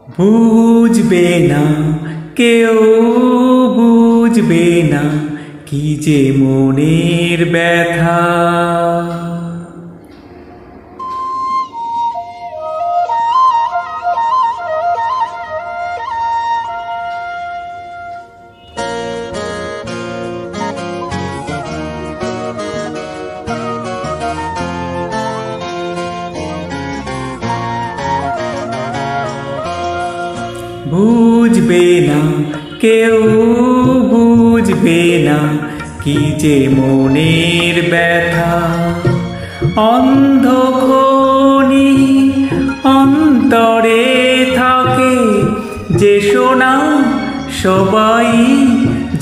বুঝবে না কেউ, বুঝবে না কি যে মনের ব্যথা। বুঝবে না কেউ, বুঝবে না কি যে মনের ব্যথা। অন্ধখনি অন্তরে থাকে যে সোনা, সবাই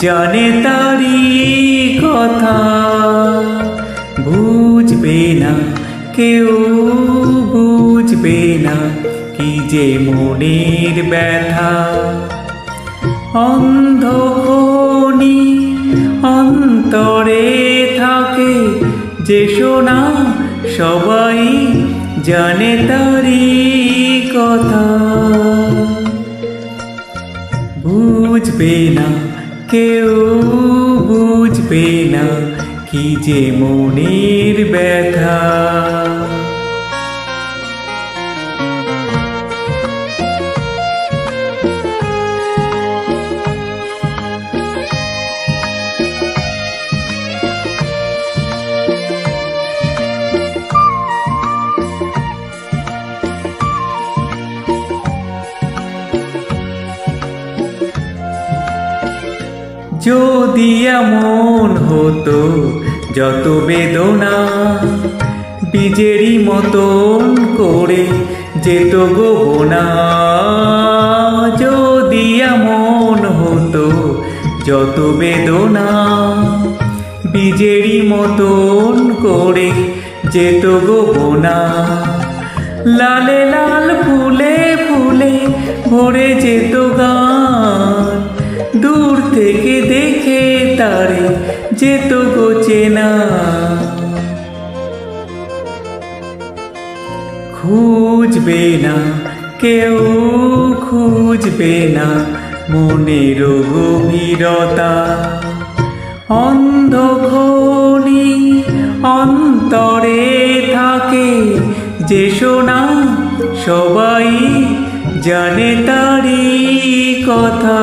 জানে তারি কথা। বুঝবে না কেউ, বুঝবে না কি যে মনের ব্যথা। অন্ধখনি অন্তরে থাকে যে সোনা, সবাই জানে তারি কথা। বুঝবে না কেউ, বুঝবে না কি যে মনের ব্যথা। যদি এমন হতো যত বেদনা বীজেরই মতন করে যেত গোবনা। যদি এমন হতো যত বেদনা বীজেরই মতন করে যেত গোবনা। লালে লাল ফুলে ফুলে ভরে যেত গান, দূর থেকে দেখে তারে যেত গো চেনা। খুঁজবে না কেউ, খুঁজবে না মনের গভীরতা। অন্ধখনি অন্তরে থাকে যে সোনা, সবাই জানে তারি কথা।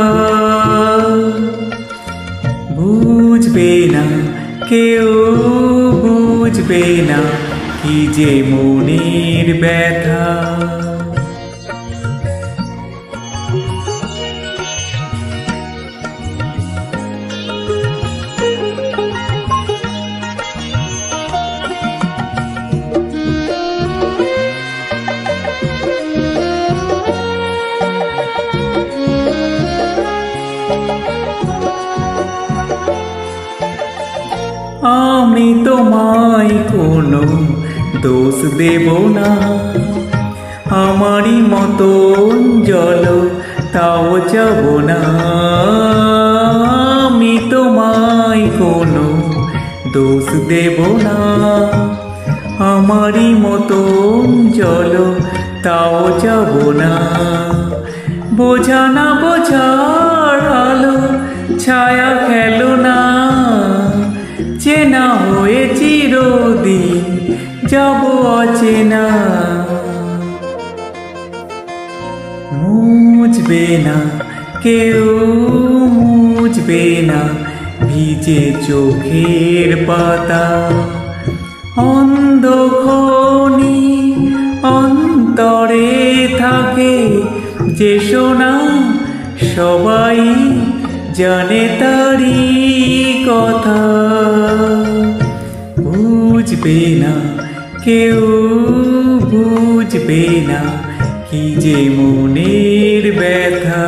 বুঝবে না কেউ, বুঝবে না কি যে মনের ব্যথা। আমি তোমায় কোনো দোষ দেব না, আমারই মতন জল তাও যাব না। আমি তোমায় কোনো দোষ দেব না, আমারই মতন জল তাও যাব না। বোঝা না বোঝার আলো ছায়া খেলো না, চেনা হয়ে চিরদিন যাব অচেনা। মুছবে না কেউ, মুছবে না ভিজে চোখের পাতা। অন্ধখনি অন্তরে থাকে যে সোনা, সবাই জানে তারি কথা। বুঝবে না কেউ, বুঝবে না কি যে মনের ব্যথা।